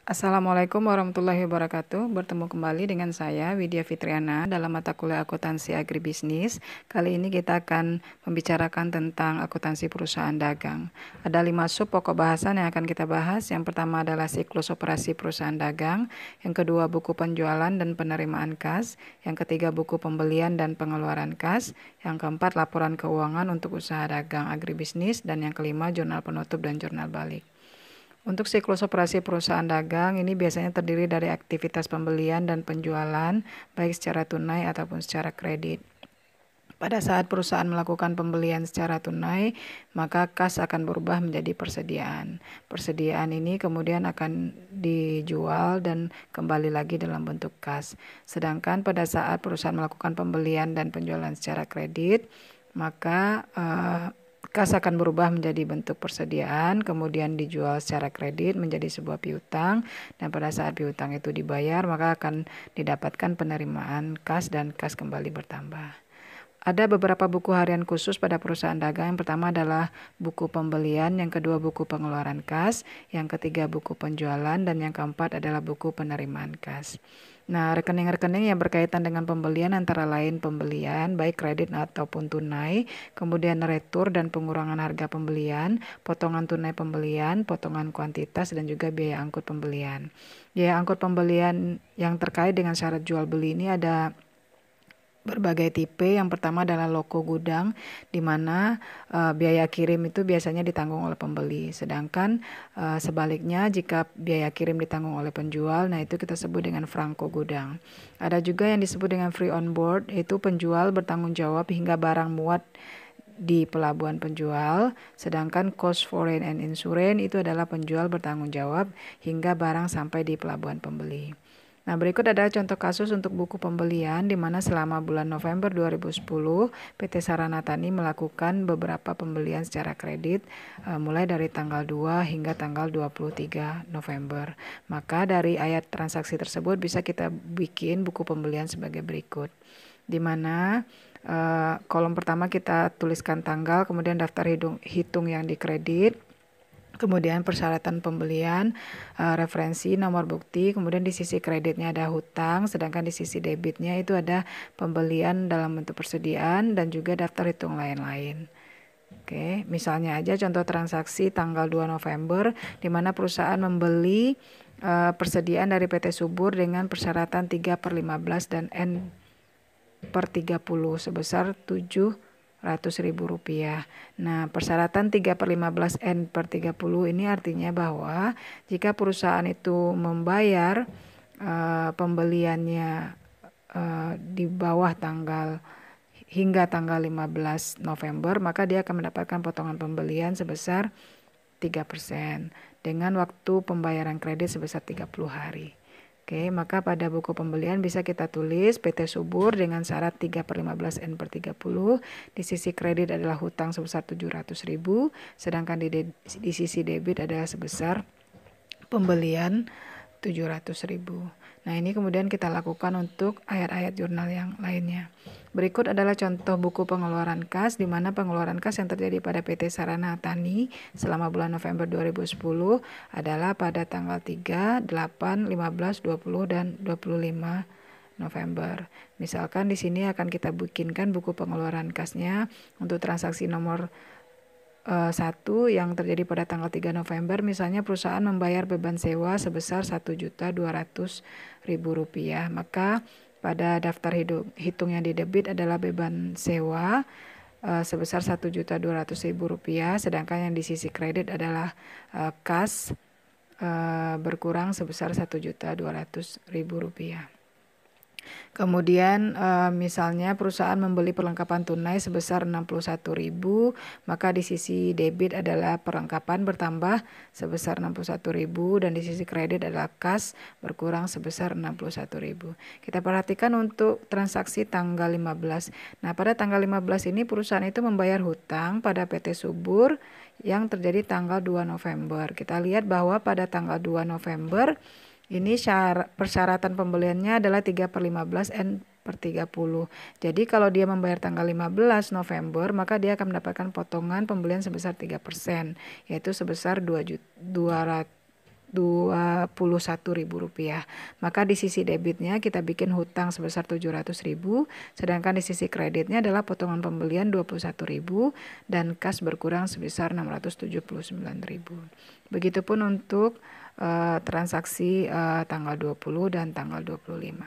Assalamualaikum warahmatullahi wabarakatuh. Bertemu kembali dengan saya Widya Fitriana dalam mata kuliah akuntansi agribisnis. Kali ini kita akan membicarakan tentang akuntansi perusahaan dagang. Ada 5 sub pokok bahasan yang akan kita bahas. Yang pertama adalah siklus operasi perusahaan dagang. Yang kedua buku penjualan dan penerimaan kas. Yang ketiga buku pembelian dan pengeluaran kas. Yang keempat laporan keuangan untuk usaha dagang agribisnis. Dan yang kelima jurnal penutup dan jurnal balik. Untuk siklus operasi perusahaan dagang ini biasanya terdiri dari aktivitas pembelian dan penjualan baik secara tunai ataupun secara kredit. Pada saat perusahaan melakukan pembelian secara tunai, maka kas akan berubah menjadi persediaan. Persediaan ini kemudian akan dijual dan kembali lagi dalam bentuk kas. Sedangkan pada saat perusahaan melakukan pembelian dan penjualan secara kredit, maka kas akan berubah menjadi bentuk persediaan, kemudian dijual secara kredit menjadi sebuah piutang, dan pada saat piutang itu dibayar, maka akan didapatkan penerimaan kas dan kas kembali bertambah. Ada beberapa buku harian khusus pada perusahaan dagang. Yang pertama adalah buku pembelian, yang kedua buku pengeluaran kas, yang ketiga buku penjualan, dan yang keempat adalah buku penerimaan kas. Nah, rekening-rekening yang berkaitan dengan pembelian antara lain pembelian, baik kredit ataupun tunai, kemudian retur dan pengurangan harga pembelian, potongan tunai pembelian, potongan kuantitas, dan juga biaya angkut pembelian. Biaya angkut pembelian yang terkait dengan syarat jual beli ini ada berbagai tipe. Yang pertama adalah loko gudang, di mana biaya kirim itu biasanya ditanggung oleh pembeli. Sedangkan sebaliknya jika biaya kirim ditanggung oleh penjual, nah itu kita sebut dengan franko gudang. Ada juga yang disebut dengan free on board, yaitu penjual bertanggung jawab hingga barang muat di pelabuhan penjual, sedangkan cost foreign and insurance itu adalah penjual bertanggung jawab hingga barang sampai di pelabuhan pembeli. Nah, berikut adalah contoh kasus untuk buku pembelian di mana selama bulan November 2010 PT Sarana Tani melakukan beberapa pembelian secara kredit mulai dari tanggal 2 hingga tanggal 23 November. Maka dari ayat transaksi tersebut bisa kita bikin buku pembelian sebagai berikut. Di mana kolom pertama kita tuliskan tanggal, kemudian daftar hitung yang dikredit, kemudian persyaratan pembelian, referensi, nomor bukti, kemudian di sisi kreditnya ada hutang, sedangkan di sisi debitnya itu ada pembelian dalam bentuk persediaan dan juga daftar hitung lain-lain. Oke, misalnya aja contoh transaksi tanggal 2 November di mana perusahaan membeli persediaan dari PT Subur dengan persyaratan 3/15 dan N/30 sebesar 700.000 rupiah. Nah, persyaratan 3/15 N/30 ini artinya bahwa jika perusahaan itu membayar pembeliannya di bawah hingga tanggal 15 November, maka dia akan mendapatkan potongan pembelian sebesar 3% dengan waktu pembayaran kredit sebesar 30 hari. Oke, maka pada buku pembelian bisa kita tulis PT Subur dengan syarat 3/15 N/30. Di sisi kredit adalah hutang sebesar 700.000, sedangkan di sisi debit adalah sebesar pembelian 700.000. Nah, ini kemudian kita lakukan untuk ayat-ayat jurnal yang lainnya. Berikut adalah contoh buku pengeluaran kas, di mana pengeluaran kas yang terjadi pada PT Sarana Tani selama bulan November 2010 adalah pada tanggal 3, 8, 15, 20, dan 25 November. Misalkan di sini akan kita bikinkan buku pengeluaran kasnya untuk transaksi nomor 1 yang terjadi pada tanggal 3 November, misalnya perusahaan membayar beban sewa sebesar 1.200.000 rupiah. Maka pada daftar hitung yang didebit adalah beban sewa sebesar 1.200.000 rupiah, sedangkan yang di sisi kredit adalah kas berkurang sebesar 1.200.000 rupiah. Kemudian misalnya perusahaan membeli perlengkapan tunai sebesar 61.000, maka di sisi debit adalah perlengkapan bertambah sebesar 61.000 dan di sisi kredit adalah kas berkurang sebesar 61.000. Kita perhatikan untuk transaksi tanggal 15. Nah, pada tanggal 15 ini perusahaan itu membayar hutang pada PT Subur yang terjadi tanggal 2 November. Kita lihat bahwa pada tanggal 2 November ini persyaratan pembeliannya adalah 3/15 N/30. Jadi kalau dia membayar tanggal 15 November, maka dia akan mendapatkan potongan pembelian sebesar 3%, yaitu sebesar 200 Rp21.000. Maka di sisi debitnya kita bikin hutang sebesar Rp700.000, sedangkan di sisi kreditnya adalah potongan pembelian Rp21.000 dan kas berkurang sebesar Rp679.000. Begitupun untuk transaksi tanggal 20 dan tanggal 25.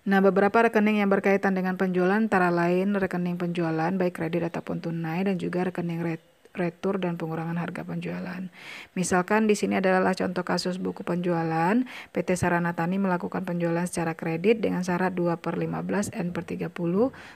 Nah, beberapa rekening yang berkaitan dengan penjualan antara lain rekening penjualan baik kredit ataupun tunai dan juga rekening retur dan pengurangan harga penjualan. Misalkan di sini adalah contoh kasus buku penjualan. PT Sarana Tani melakukan penjualan secara kredit dengan syarat 2/15 N/30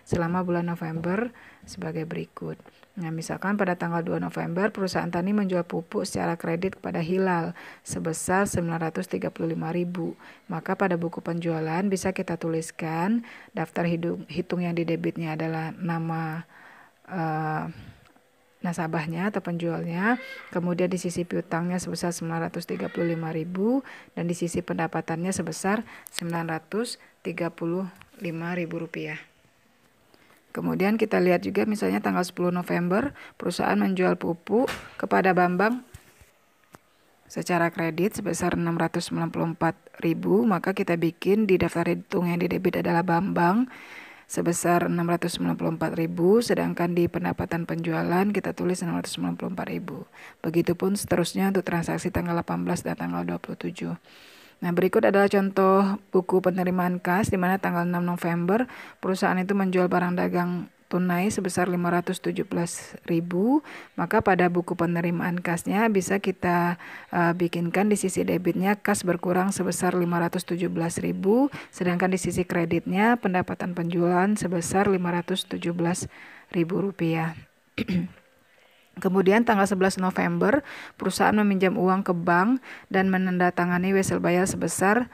selama bulan November sebagai berikut. Nah, misalkan pada tanggal 2 November perusahaan tani menjual pupuk secara kredit kepada Hilal sebesar 935.000. Maka pada buku penjualan bisa kita tuliskan daftar hitung yang didebitnya adalah nama nasabahnya atau penjualnya, kemudian di sisi piutangnya sebesar 935.000 dan di sisi pendapatannya sebesar Rp935.000. Kemudian kita lihat juga misalnya tanggal 10 November perusahaan menjual pupuk kepada Bambang secara kredit sebesar 694.000, maka kita bikin di daftar hitung yang didebit adalah Bambang sebesar 694.000, sedangkan di pendapatan penjualan kita tulis 694.000. Begitupun seterusnya untuk transaksi tanggal 18 dan tanggal 27. Nah, berikut adalah contoh buku penerimaan kas di mana tanggal 6 November perusahaan itu menjual barang dagang tunai sebesar 517.000, maka pada buku penerimaan kasnya bisa kita bikinkan di sisi debitnya kas berkurang sebesar 517.000, sedangkan di sisi kreditnya pendapatan penjualan sebesar Rp517.000. Kemudian tanggal 11 November perusahaan meminjam uang ke bank dan menandatangani wesel bayar sebesar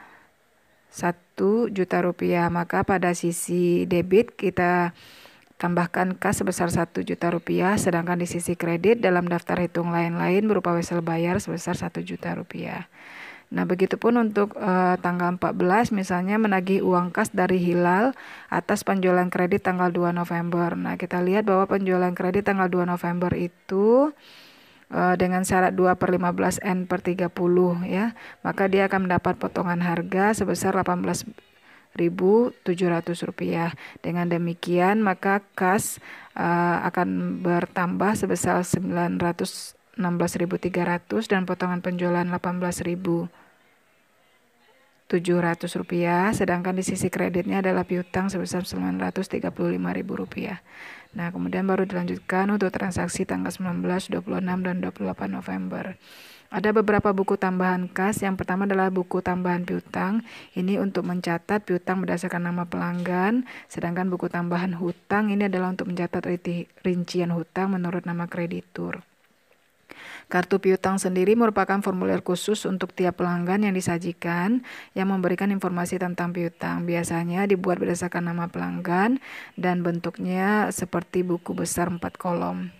Rp1.000.000. Maka pada sisi debit kita tambahkan kas sebesar Rp1.000.000, sedangkan di sisi kredit dalam daftar hitung lain-lain berupa wesel bayar sebesar Rp1.000.000. Nah, begitupun untuk tanggal 14 misalnya menagih uang kas dari Hilal atas penjualan kredit tanggal 2 November. Nah, kita lihat bahwa penjualan kredit tanggal 2 November itu dengan syarat 2/15 N/30 ya, maka dia akan mendapat potongan harga sebesar Rp18.700. Dengan demikian maka kas akan bertambah sebesar Rp916.300 dan potongan penjualan Rp18.700, sedangkan di sisi kreditnya adalah piutang sebesar Rp935.000. Nah, kemudian baru dilanjutkan untuk transaksi tanggal 19, 26, dan 28 November. Ada beberapa buku tambahan kas. Yang pertama adalah buku tambahan piutang. Ini untuk mencatat piutang berdasarkan nama pelanggan. Sedangkan buku tambahan hutang ini adalah untuk mencatat rincian hutang menurut nama kreditur. Kartu piutang sendiri merupakan formulir khusus untuk tiap pelanggan yang disajikan yang memberikan informasi tentang piutang. Biasanya dibuat berdasarkan nama pelanggan dan bentuknya seperti buku besar 4 kolom.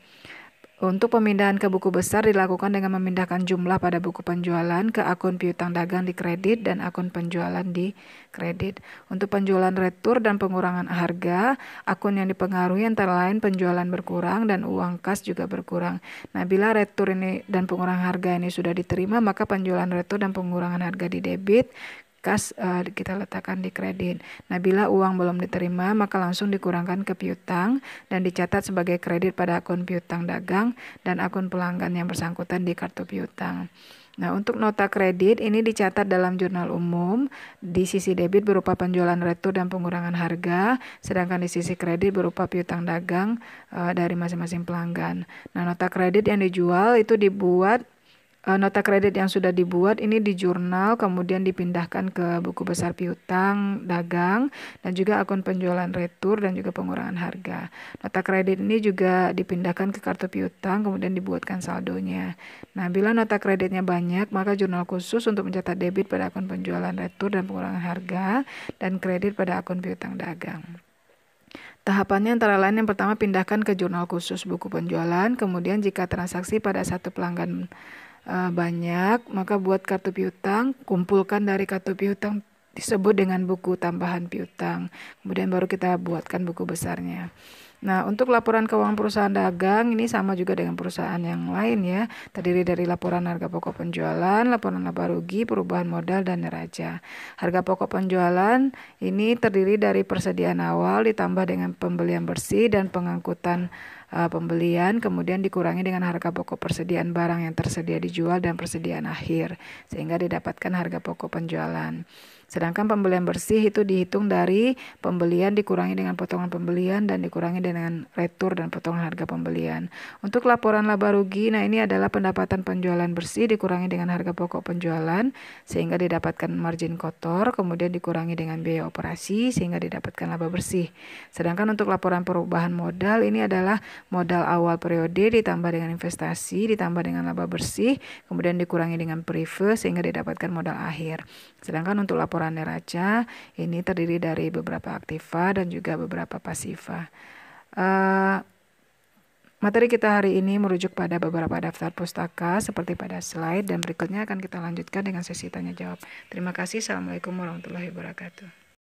Untuk pemindahan ke buku besar dilakukan dengan memindahkan jumlah pada buku penjualan ke akun piutang dagang di kredit dan akun penjualan di kredit. Untuk penjualan retur dan pengurangan harga, akun yang dipengaruhi antara lain penjualan berkurang dan uang kas juga berkurang. Nah, bila retur ini dan pengurangan harga ini sudah diterima, maka penjualan retur dan pengurangan harga di debit, kas kita letakkan di kredit. Nah, bila uang belum diterima maka langsung dikurangkan ke piutang dan dicatat sebagai kredit pada akun piutang dagang dan akun pelanggan yang bersangkutan di kartu piutang. Nah, untuk nota kredit ini dicatat dalam jurnal umum. Di sisi debit berupa penjualan retur dan pengurangan harga, sedangkan di sisi kredit berupa piutang dagang dari masing-masing pelanggan. Nah, nota kredit yang dijual itu dibuat nota kredit yang sudah dibuat ini di jurnal kemudian dipindahkan ke buku besar piutang dagang dan juga akun penjualan retur dan juga pengurangan harga. Nota kredit ini juga dipindahkan ke kartu piutang kemudian dibuatkan saldonya. Nah, bila nota kreditnya banyak maka jurnal khusus untuk mencatat debit pada akun penjualan retur dan pengurangan harga dan kredit pada akun piutang dagang. Tahapannya antara lain yang pertama pindahkan ke jurnal khusus buku penjualan, kemudian jika transaksi pada satu pelanggan banyak, maka buat kartu piutang, kumpulkan dari kartu piutang disebut dengan buku tambahan piutang. Kemudian baru kita buatkan buku besarnya. Nah, untuk laporan keuangan perusahaan dagang ini sama juga dengan perusahaan yang lain ya. Terdiri dari laporan harga pokok penjualan, laporan laba rugi, perubahan modal, dan neraca. Harga pokok penjualan ini terdiri dari persediaan awal ditambah dengan pembelian bersih dan pengangkutan pembelian, kemudian dikurangi dengan harga pokok persediaan barang yang tersedia dijual dan persediaan akhir, sehingga didapatkan harga pokok penjualan. Sedangkan pembelian bersih itu dihitung dari pembelian dikurangi dengan potongan pembelian dan dikurangi dengan retur dan potongan harga pembelian. Untuk laporan laba rugi, nah ini adalah pendapatan penjualan bersih dikurangi dengan harga pokok penjualan sehingga didapatkan margin kotor, kemudian dikurangi dengan biaya operasi sehingga didapatkan laba bersih. Sedangkan untuk laporan perubahan modal, ini adalah modal awal periode ditambah dengan investasi ditambah dengan laba bersih, kemudian dikurangi dengan prive sehingga didapatkan modal akhir. Sedangkan untuk laporan neraca ini terdiri dari beberapa aktiva dan juga beberapa pasiva. Materi kita hari ini merujuk pada beberapa daftar pustaka seperti pada slide, dan berikutnya akan kita lanjutkan dengan sesi tanya jawab. Terima kasih. Assalamualaikum warahmatullahi wabarakatuh.